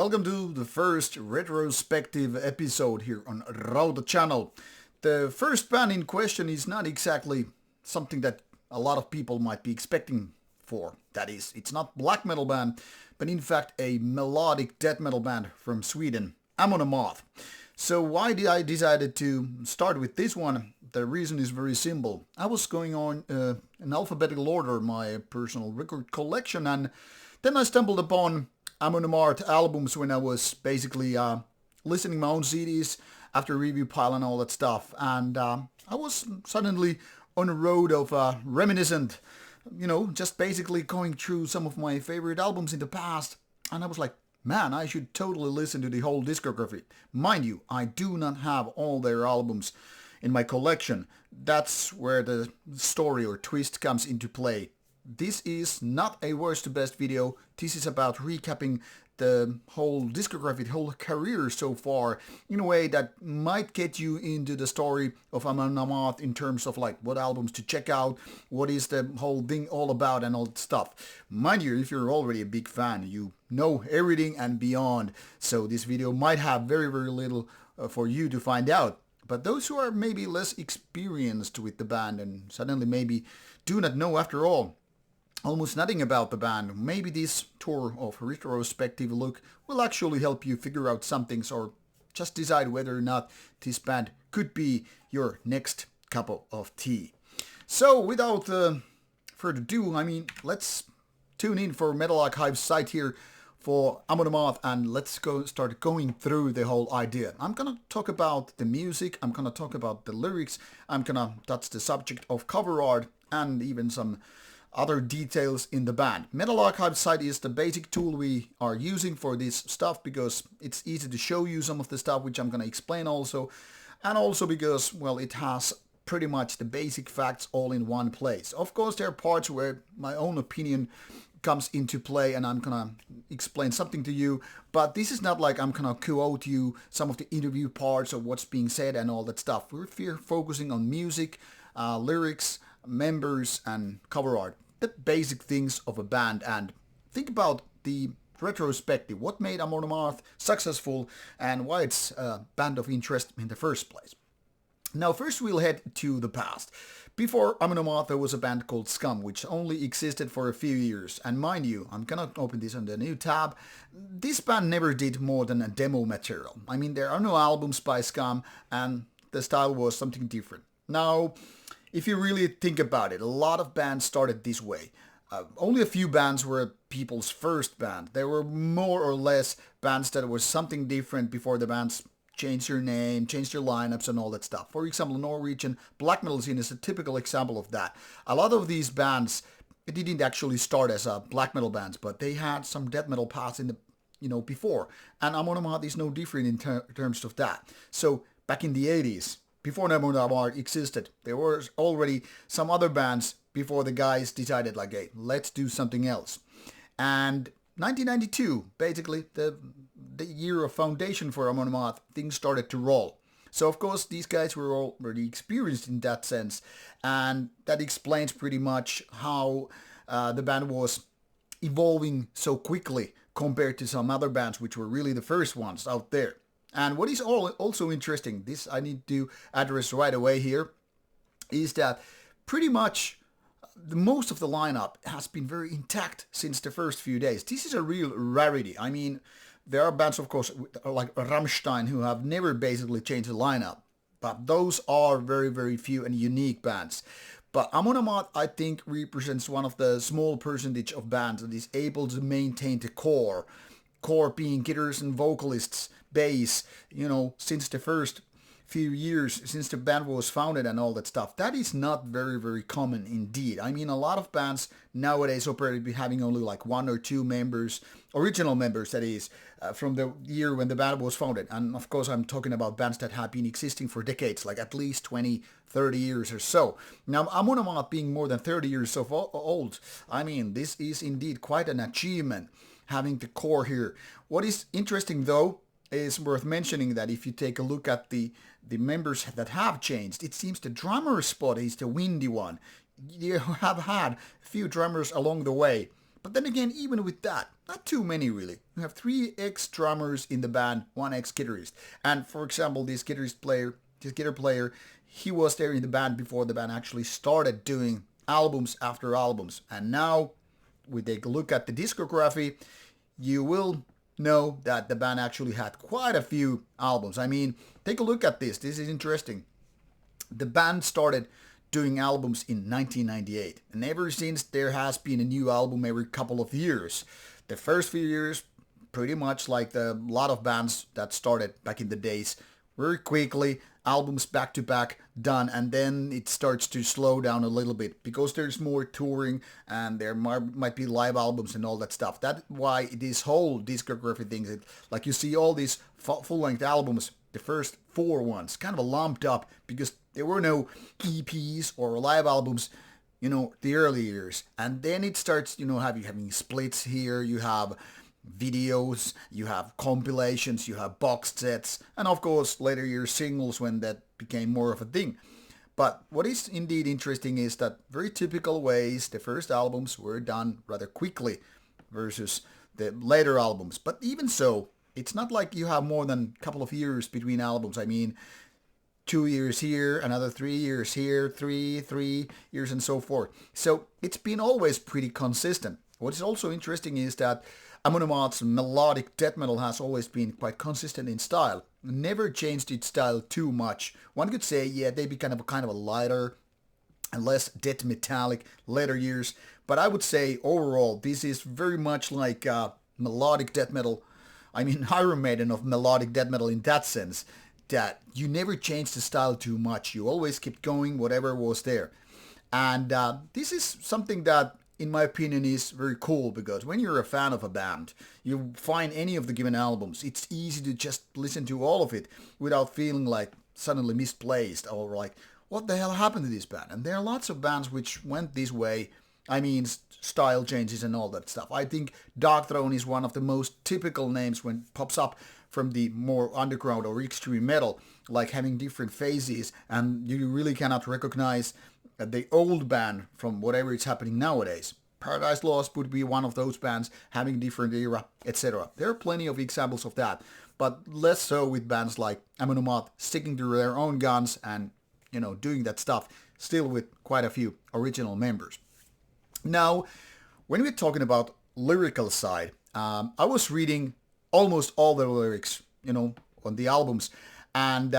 welcome to the first retrospective episode here on Rauta channel. The first band in question is not exactly something that a lot of people might be expecting for. That is, it's not black metal band, but in fact a melodic death metal band from Sweden, Amon Amarth. So why did I decided to start with this one? The reason is very simple. I was going on in alphabetical order my personal record collection, and then I stumbled upon Amon Amarth albums when I was basically listening my own CDs after review pile and all that stuff, and I was suddenly on a road of reminiscent, just basically going through some of my favorite albums in the past, and I was like, man, I should totally listen to the whole discography. Mind you, I do not have all their albums in my collection. That's where the story or twist comes into play. This is not a worst to best video. This is about recapping the whole discography, the whole career so far, in a way that might get you into the story of Amon Amarth in terms of like what albums to check out, what is the whole thing all about and all that stuff. Mind you, if you're already a big fan, you know everything and beyond, so this video might have very little for you to find out. But those who are maybe less experienced with the band and suddenly maybe do not know after all almost nothing about the band, maybe this tour of retrospective look will actually help you figure out some things or just decide whether or not this band could be your next cup of tea. So without further ado, let's tune in for Metal Archive's site here for Amon Amarth, and let's start going through the whole idea. I'm gonna talk about the music, I'm gonna talk about the lyrics, I'm gonna touch the subject of cover art and even some other details in the band. Metal Archive site is the basic tool we are using for this stuff because it's easy to show you some of the stuff which I'm gonna explain also, and also because, well, it has pretty much the basic facts all in one place. Of course, there are parts where my own opinion comes into play and I'm gonna explain something to you, but this is not like I'm gonna quote you some of the interview parts of what's being said and all that stuff. We're focusing on music, lyrics, members and cover art, the basic things of a band. And think about the retrospective, what made Amon Amarth successful and why it's a band of interest in the first place. Now first we'll head to the past. Before Amon Amarth there was a band called Scum, which only existed for a few years, and mind you, I'm gonna open this on the new tab, this band never did more than a demo material. There are no albums by Scum and the style was something different. Now if you really think about it, a lot of bands started this way. Only a few bands were people's first band. There were more or less bands that were something different before the bands changed their name, changed their lineups and all that stuff. For example, Norwegian black metal scene is a typical example of that. A lot of these bands didn't actually start as black metal bands, but they had some death metal paths in the before. And Amon Amarth is no different in terms of that. So back in the 80s, before Amon Amarth existed, there were already some other bands before the guys decided like, hey, let's do something else. And 1992, basically the year of foundation for Amon Amarth, things started to roll. So of course these guys were already experienced in that sense, and that explains pretty much how the band was evolving so quickly compared to some other bands which were really the first ones out there. And what is also interesting, this I need to address right away here, is that pretty much most of the lineup has been very intact since the first few days. This is a real rarity. There are bands, of course, like Rammstein, who have never basically changed the lineup, but those are very few and unique bands. But Amon Amarth, I think, represents one of the small percentage of bands that is able to maintain the core being guitarists and vocalists, bass, since the first few years, since the band was founded and all that stuff. That is not very common indeed. A lot of bands nowadays operate by having only like one or two members, original members that is, from the year when the band was founded. And of course I'm talking about bands that have been existing for decades, like at least 20, 30 years or so. Now Amon Amarth being more than 30 years old, this is indeed quite an achievement, having the core here. What is interesting though, is worth mentioning that if you take a look at the members that have changed, it seems the drummer spot is the windy one. You have had a few drummers along the way, But then again, even with that, not too many really. You have 3 ex-drummers in the band, 1 ex-guitarist. And for example, this guitar player, he was there in the band before the band actually started doing albums after albums. And now, we take a look at the discography, you will know that the band actually had quite a few albums. I mean, take a look at this. This is interesting. The band started doing albums in 1998, and ever since there has been a new album every couple of years. The first few years, pretty much like a lot of bands that started back in the days, very quickly, albums back to back done, and then it starts to slow down a little bit because there's more touring and there might be live albums and all that stuff. That's why this whole discography thing, like you see all these full-length albums, the first 4 ones, kind of lumped up because there were no EPs or live albums, the early years. And then it starts, having splits here, you have videos, you have compilations, you have box sets, and of course later year singles when that became more of a thing. But what is indeed interesting is that very typical ways the first albums were done rather quickly versus the later albums. But even so, it's not like you have more than a couple of years between albums. I mean, 2 years here, another 3 years here, 3 years and so forth. So it's been always pretty consistent. What is also interesting is that Amon Amarth's melodic death metal has always been quite consistent in style. Never changed its style too much. One could say, yeah, they become kind of a lighter and less death metallic later years. But I would say overall, this is very much like melodic death metal. I mean, Iron Maiden of melodic death metal in that sense, that you never changed the style too much. You always kept going whatever was there. And this is something that, in my opinion, is very cool, because when you're a fan of a band, you find any of the given albums, it's easy to just listen to all of it without feeling like suddenly misplaced or like, what the hell happened to this band? And there are lots of bands which went this way. I mean, style changes and all that stuff. I think Darkthrone is one of the most typical names when it pops up from the more underground or extreme metal, like having different phases, and you really cannot recognize the old band from whatever is happening nowadays. Paradise Lost would be one of those bands having different era, etc. There are plenty of examples of that, but less so with bands like Amon Amarth sticking to their own guns and, doing that stuff, still with quite a few original members. Now, when we're talking about lyrical side, I was reading almost all the lyrics, on the albums, and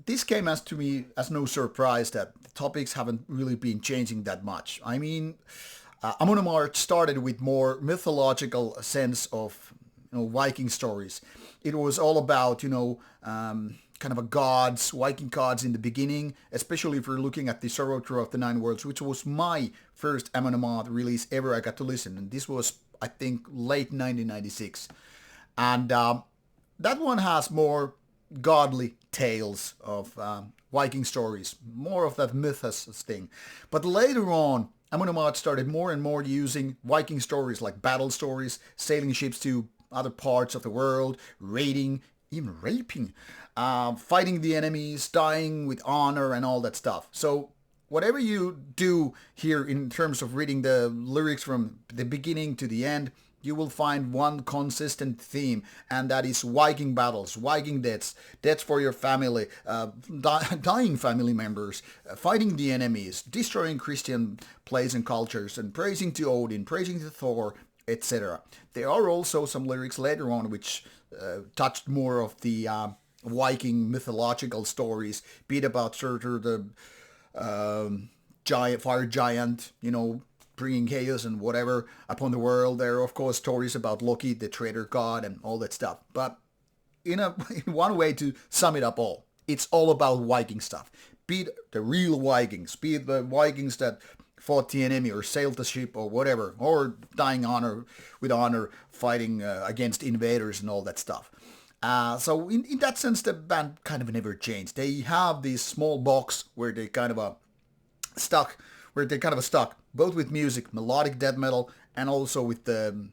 this came to me as no surprise that the topics haven't really been changing that much. I mean, Amon Amarth started with more mythological sense of Viking stories. It was all about kind of a gods, Viking gods in the beginning, especially if you're looking at the Sorrow of the Nine Worlds, which was my first Amon Amarth release ever I got to listen, and this was, I think, late 1996. And that one has more godly tales of Viking stories, more of that mythos thing. But later on, Amon Amarth started more and more using Viking stories like battle stories, sailing ships to other parts of the world, raiding, even raping, fighting the enemies, dying with honor and all that stuff. So whatever you do here in terms of reading the lyrics from the beginning to the end, you will find one consistent theme, and that is Viking battles, Viking deaths, deaths for your family, dying family members, fighting the enemies, destroying Christian places and cultures, and praising to Odin, praising to Thor, etc. There are also some lyrics later on which touched more of the Viking mythological stories, be it about Surtur, the fire giant, bringing chaos and whatever upon the world. There are, of course, stories about Loki, the traitor god, and all that stuff. But in one way to sum it up all, it's all about Viking stuff. Be it the real Vikings, be it the Vikings that fought the enemy or sailed the ship or whatever, or dying with honor, fighting against invaders and all that stuff. So in that sense, the band kind of never changed. They have this small box where they kind of stuck, both with music, melodic death metal, and also with the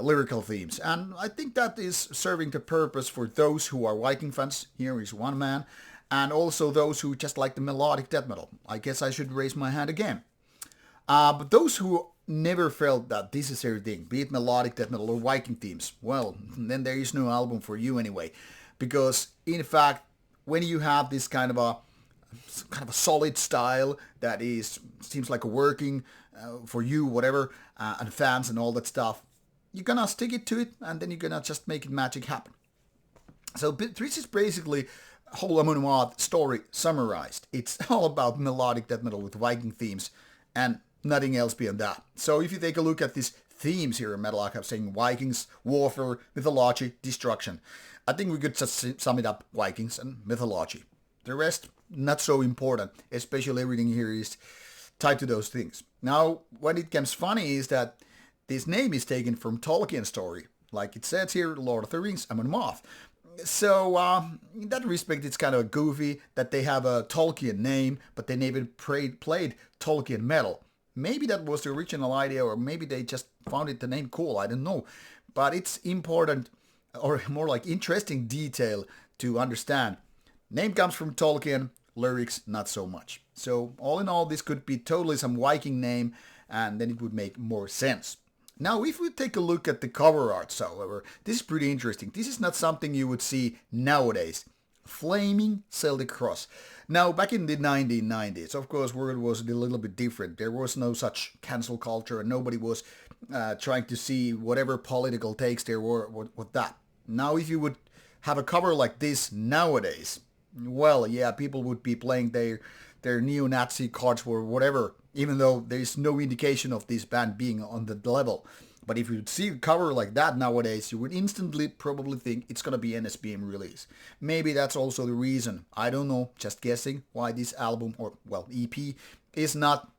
lyrical themes. And I think that is serving the purpose for those who are Viking fans. Here is one man. And also those who just like the melodic death metal. I guess I should raise my hand again. But those who never felt that this is everything, be it melodic death metal or Viking themes, well, then there is no album for you anyway. Because in fact, when you have this kind of a solid style that seems like a working for you, whatever, and fans and all that stuff, you're gonna stick it to it, and then you're gonna just make it magic happen. So this is basically whole Amon Amarth story summarized. It's all about melodic death metal with Viking themes and nothing else beyond that. So if you take a look at these themes here in Metal Archive saying Vikings, warfare, mythology, destruction, I think we could just sum it up: Vikings and mythology. The rest, not so important, especially everything here is tied to those things. Now, what it becomes funny is that this name is taken from Tolkien's story. Like it says here, Lord of the Rings, Amon Amarth. So, in that respect, it's kind of goofy that they have a Tolkien name, but they never played Tolkien metal. Maybe that was the original idea, or maybe they just found the name cool, I don't know. But it's important, or more like interesting detail to understand. Name comes from Tolkien, lyrics not so much. So, all in all, this could be totally some Viking name, and then it would make more sense. Now, if we take a look at the cover art, however, this is pretty interesting. This is not something you would see nowadays. Flaming Celtic Cross. Now, back in the 1990s, of course, world was a little bit different. There was no such cancel culture, and nobody was trying to see whatever political takes there were with that. Now, if you would have a cover like this nowadays, well, yeah, people would be playing their neo-Nazi cards or whatever, even though there is no indication of this band being on the level. But if you see a cover like that nowadays, you would instantly probably think it's going to be an SBM release. Maybe that's also the reason, I don't know, just guessing, why this album, or, well, EP, is not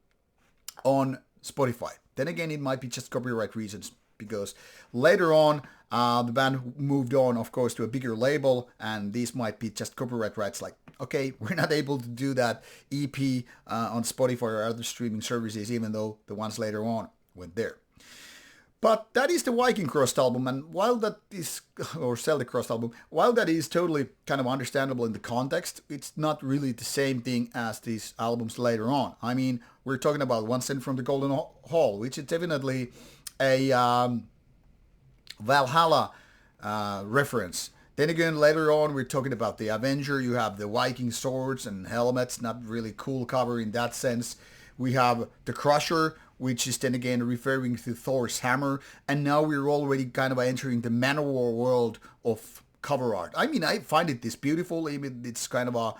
on Spotify. Then again, it might be just copyright reasons, because later on, the band moved on, of course, to a bigger label, and these might be just copyright rights, like, okay, we're not able to do that EP on Spotify or other streaming services, even though the ones later on went there. But that is the Wking Cross album, and while that is, or Celtic Cross album, while that is totally kind of understandable in the context, it's not really the same thing as these albums later on. I mean, we're talking about One Cent from the Golden Hall, which is definitely a Valhalla reference. Then again, later on, we're talking about the Avenger. You have the Viking swords and helmets, not really cool cover in that sense. We have the Crusher, which is then again referring to Thor's hammer. And now we're already kind of entering the Manowar world of cover art. I mean, I find this beautiful. Even it's kind of a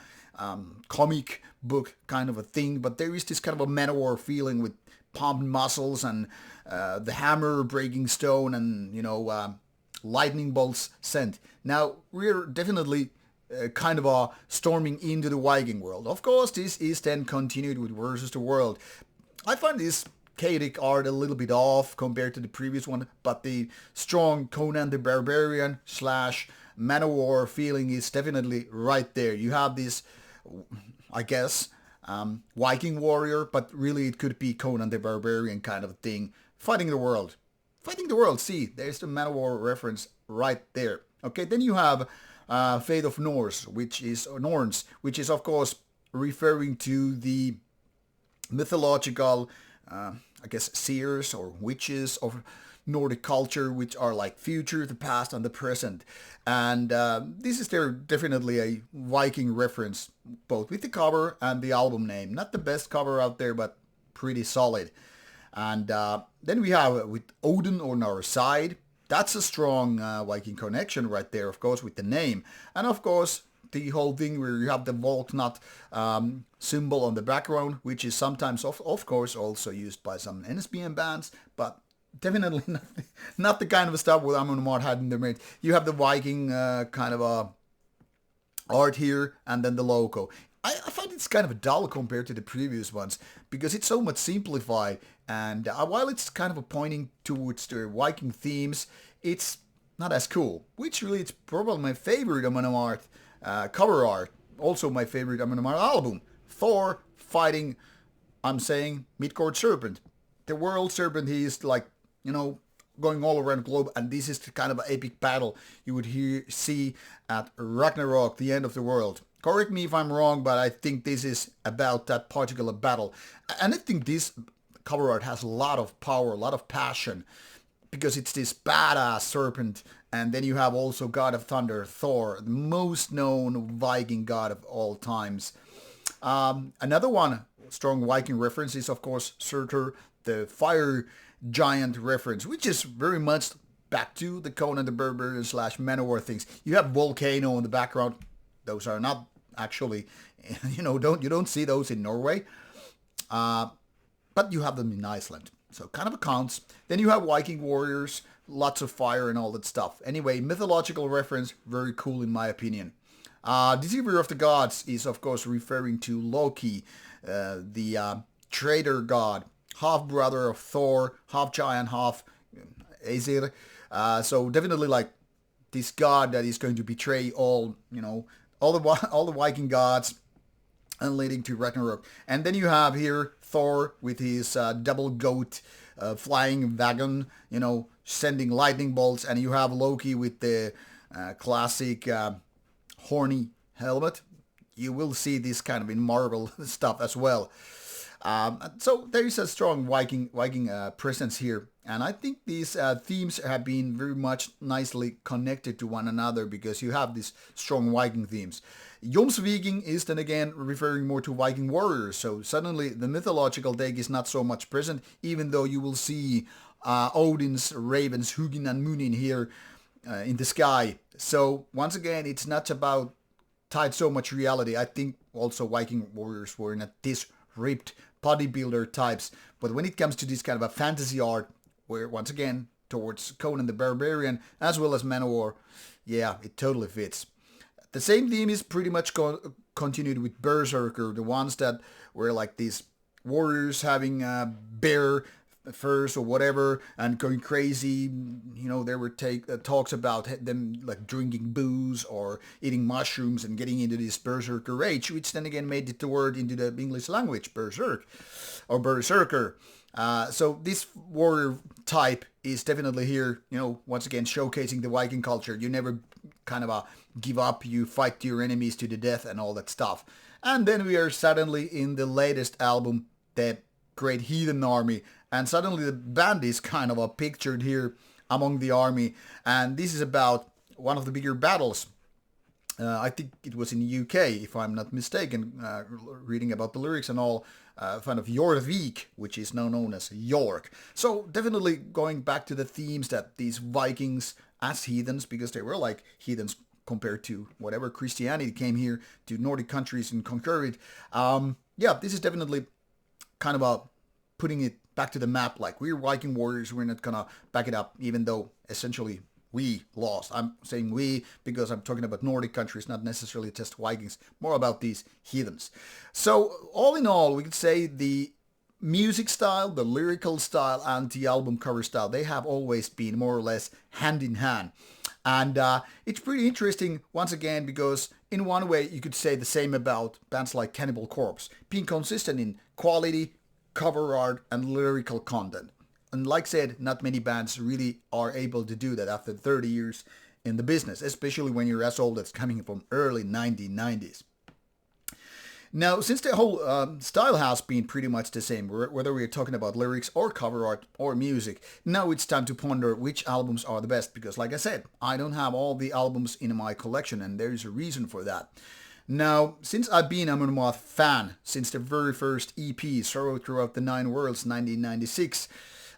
comic book kind of a thing, but there is this kind of a Manowar feeling with pumped muscles and the hammer breaking stone and, lightning bolts sent. Now, we're definitely kind of storming into the Viking world. Of course, this is then continued with Versus the World. I find this chaotic art a little bit off compared to the previous one, but the strong Conan the Barbarian / Manowar feeling is definitely right there. You have this, I guess, Viking warrior, but really it could be Conan the Barbarian kind of thing, fighting the world. Fighting the world, see, there's the Manowar reference right there. Okay, then you have Fate of Norns, which is of course referring to the mythological, I guess, seers or witches of Nordic culture, which are like future, the past, and the present. And this is definitely a Viking reference, both with the cover and the album name. Not the best cover out there, but pretty solid. And then we have with Odin on our side. That's a strong Viking connection right there, of course, with the name. And of course, the whole thing where you have the Volknut symbol on the background, which is sometimes, of course, also used by some NSBM bands, but definitely not the kind of stuff what Amon Amarth had in their made. You have the Viking kind of art here, and then the logo. I find it's kind of dull compared to the previous ones, because it's so much simplified, and while it's kind of pointing towards the Viking themes, it's not as cool, which really it's probably my favorite Amon Amarth cover art, also my favorite Amon Amarth album, Thor fighting, I'm saying, Midgard Serpent. The world serpent, he is like, going all around the globe, and this is the kind of epic battle you would see at Ragnarok, the end of the world. Correct me if I'm wrong, but I think this is about that particular battle. And I think this cover art has a lot of power, a lot of passion, because it's this badass serpent. And then you have also God of Thunder, Thor, the most known Viking god of all times. Another one, strong Viking reference is of course Surtur, the fire giant reference, which is very much back to the Conan the Barbarian / Manowar things. You have volcano in the background. Those are not actually, you don't see those in Norway, but you have them in Iceland. So kind of accounts. Then you have Viking warriors, lots of fire and all that stuff. Anyway, mythological reference, very cool in my opinion. Deceiver of the Gods is of course referring to Loki, the traitor god, half brother of Thor, half giant, half Aesir. So definitely like this god that is going to betray all the Viking gods and leading to Ragnarok. And then you have here Thor with his double goat flying wagon, sending lightning bolts, and you have Loki with the classic horny helmet. You will see this kind of in Marvel stuff as well. So there is a strong Viking presence here, and I think these themes have been very much nicely connected to one another because you have these strong Viking themes. Jomsviking is then again referring more to Viking warriors, so suddenly the mythological take is not so much present, even though you will see Odin's ravens Hugin and Munin here in the sky. So once again, it's not about tied so much reality. I think also Viking warriors were not this ripped bodybuilder types, but when it comes to this kind of a fantasy art, where once again towards Conan the Barbarian as well as Manowar, yeah, it totally fits. The same theme is pretty much continued with Berserker, the ones that were like these warriors having bear furs or whatever and going crazy. There were talks about them like drinking booze or eating mushrooms and getting into this berserker rage, which then again made it the word into the English language, berserk or berserker. So this warrior type is definitely here, once again showcasing the Viking culture. You never kind of give up, you fight your enemies to the death and all that stuff. And then we are suddenly in the latest album, the Great Heathen Army, and suddenly the band is kind of pictured here among the army, and this is about one of the bigger battles. I think it was in the UK, if I'm not mistaken, reading about the lyrics and all, kind of Jorvik, which is now known as York. So definitely going back to the themes that these Vikings as heathens, because they were like heathens compared to whatever Christianity came here to Nordic countries and conquered it. This is definitely kind of putting it back to the map, like we're Viking warriors, we're not gonna back it up, even though essentially we lost. I'm saying we because I'm talking about Nordic countries, not necessarily just Vikings, more about these heathens. So all in all, we could say the music style, the lyrical style, and the album cover style, they have always been more or less hand in hand. And it's pretty interesting, once again, because in one way you could say the same about bands like Cannibal Corpse, being consistent in quality, cover art, and lyrical content. And like said, not many bands really are able to do that after 30 years in the business, especially when you're as old as coming from early 1990s. Now, since the whole style has been pretty much the same, whether we're talking about lyrics or cover art or music, now it's time to ponder which albums are the best, because like I said, I don't have all the albums in my collection, and there is a reason for that. Now, since I've been an Amon Amarth fan since the very first EP, Sorrow Throughout the Nine Worlds, 1996,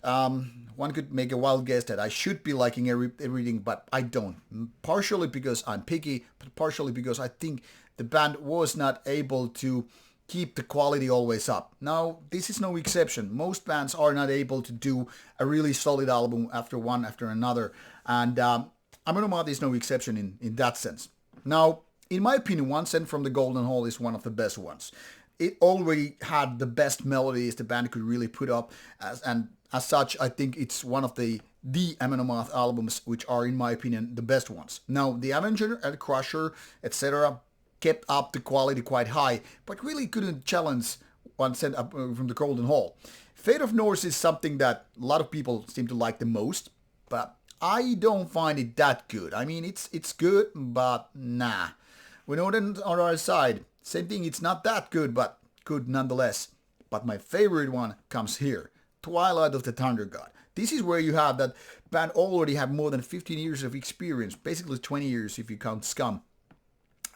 one could make a wild guess that I should be liking everything, but I don't. Partially because I'm picky, but partially because I think the band was not able to keep the quality always up. Now, this is no exception. Most bands are not able to do a really solid album after one after another, and Amon Amarth is no exception in that sense. Now, in my opinion, One Cent from the Golden Hole is one of the best ones. It already had the best melodies the band could really put up, and as such, I think it's one of the Amon Amarth albums which are, in my opinion, the best ones. Now, the Avenger and Crusher, etc., kept up the quality quite high, but really couldn't challenge One Cent up from the Golden Hole. Fate of Norse is something that a lot of people seem to like the most, but I don't find it that good. I mean, it's good, but nah. We know that on our side. Same thing, it's not that good, but good nonetheless. But my favorite one comes here. Twilight of the Thunder God. This is where you have that band already have more than 15 years of experience, basically 20 years if you count Scum.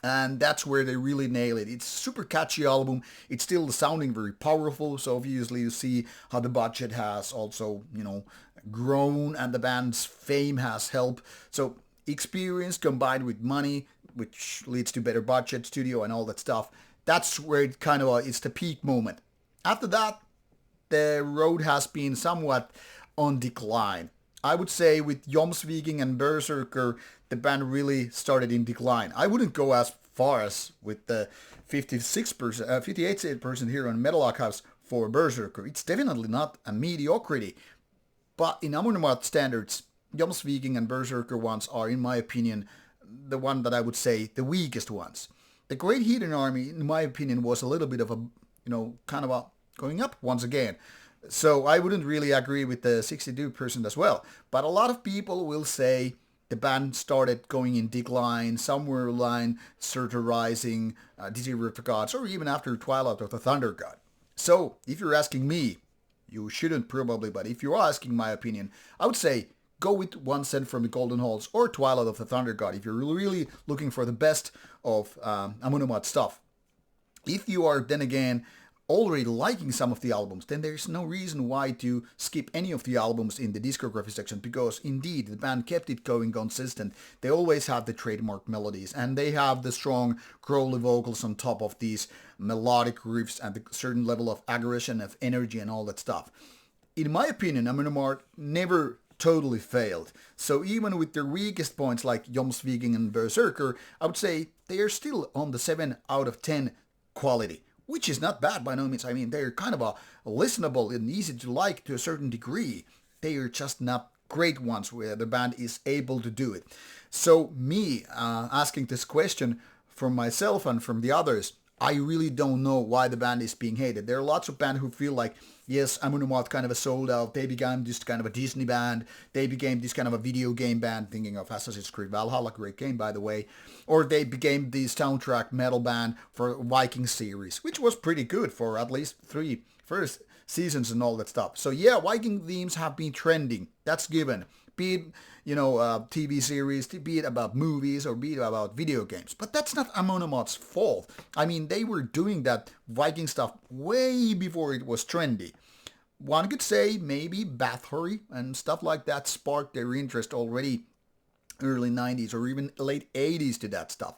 And that's where they really nail it. It's a super catchy album. It's still sounding very powerful. So obviously you see how the budget has also, grown and the band's fame has helped. So experience combined with money, which leads to better budget, studio and all that stuff. That's where it kind of it's the peak moment. After that, the road has been somewhat on decline. I would say with Jomsviking and Berserker, the band really started in decline. I wouldn't go as far as with the 58% here on Metal Archives for Berserker. It's definitely not a mediocrity. But in Amon Amarth standards, Jomsviking and Berserker ones are, in my opinion, the one that I would say the weakest ones. The Great Heathen Army, in my opinion, was a little bit of a, kind of a going up once again. So I wouldn't really agree with the 62% as well. But a lot of people will say the band started going in decline, somewhere line Surtur Rising, Desire of the Gods, or even after Twilight of the Thunder God. So if you're asking me, you shouldn't probably, but if you're asking my opinion, I would say go with One Cent from the Golden Halls or Twilight of the Thunder God if you're really looking for the best of Amon Amarth stuff. If you are then again already liking some of the albums, then there's no reason why to skip any of the albums in the discography section, because indeed the band kept it going consistent. They always have the trademark melodies and they have the strong growly vocals on top of these melodic riffs and a certain level of aggression, of energy and all that stuff. In my opinion, Amon Amarth never totally failed. So even with their weakest points like Jomsviking and Berserker, I would say they are still on the 7 out of 10 quality, which is not bad by no means. I mean, they're kind of a listenable and easy to like to a certain degree. They are just not great ones where the band is able to do it. So me asking this question from myself and from the others, I really don't know why the band is being hated. There are lots of bands who feel like, yes, Amon Amarth kind of a sold out. They became this kind of a Disney band. They became this kind of a video game band, thinking of Assassin's Creed Valhalla, great game by the way. Or they became the soundtrack metal band for Viking series, which was pretty good for at least 3 first seasons and all that stuff. So yeah, Viking themes have been trending. That's given. Be it, TV series, be it about movies or be it about video games. But that's not Amon Amarth's fault. I mean, they were doing that Viking stuff way before it was trendy. One could say maybe Bathory and stuff like that sparked their interest already early 90s or even late 80s to that stuff.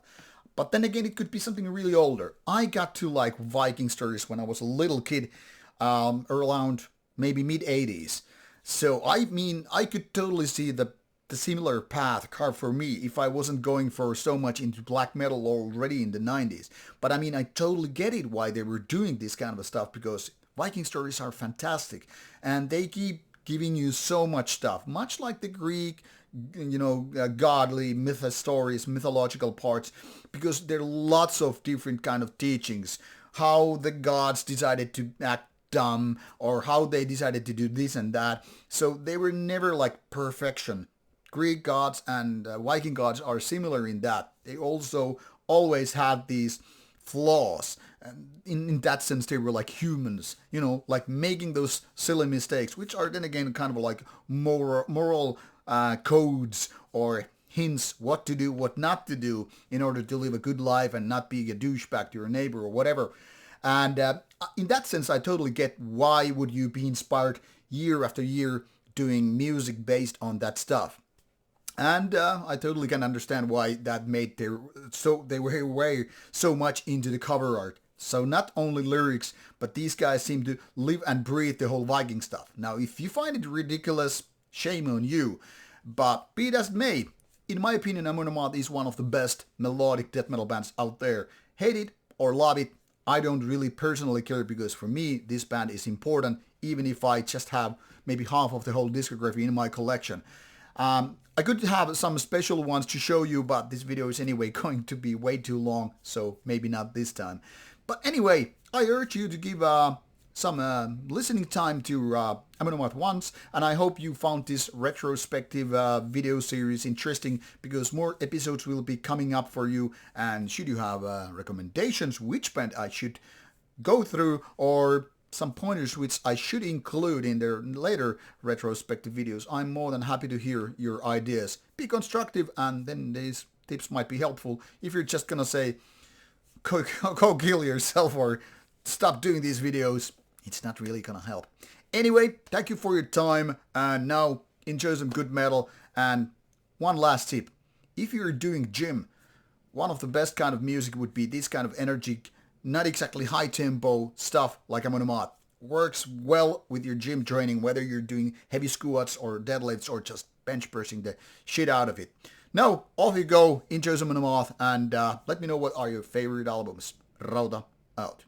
But then again, it could be something really older. I got to like Viking stories when I was a little kid, around maybe mid-80s. So I mean, I could totally see the similar path carved for me if I wasn't going for so much into black metal already in the 90s. But I mean, I totally get it why they were doing this kind of stuff, because Viking stories are fantastic and they keep giving you so much stuff, much like the Greek, godly myth stories, mythological parts, because there are lots of different kind of teachings, how the gods decided to act dumb or how they decided to do this and that. So they were never like perfection. Greek gods and Viking gods are similar in that. They also always had these flaws. And in that sense, they were like humans, like making those silly mistakes, which are then again kind of like moral codes or hints what to do, what not to do in order to live a good life and not be a douchebag to your neighbor or whatever. And in that sense, I totally get why would you be inspired year after year doing music based on that stuff. And I totally can understand why that made they were way so much into the cover art. So not only lyrics, but these guys seem to live and breathe the whole Viking stuff. Now, if you find it ridiculous, shame on you. But be it as it may, in my opinion, Amon Amarth is one of the best melodic death metal bands out there. Hate it or love it, I don't really personally care, because for me, this band is important, even if I just have maybe half of the whole discography in my collection. I could have some special ones to show you, but this video is anyway going to be way too long, so maybe not this time. But anyway, I urge you to give some listening time to Amon Amarth once, and I hope you found this retrospective video series interesting, because more episodes will be coming up for you. And should you have recommendations which band I should go through, or some pointers which I should include in their later retrospective videos, I'm more than happy to hear your ideas. Be constructive, and then these tips might be helpful. If you're just gonna say, go kill yourself or stop doing these videos, it's not really gonna help. Anyway, thank you for your time, and now enjoy some good metal. And one last tip. If you're doing gym, one of the best kind of music would be this kind of energetic, not exactly high tempo stuff like Amon Amarth. Works well with your gym training, whether you're doing heavy squats or deadlifts or just bench pressing the shit out of it. Now, off you go, enjoy some Amon Amarth, and let me know what are your favorite albums. Rauta out.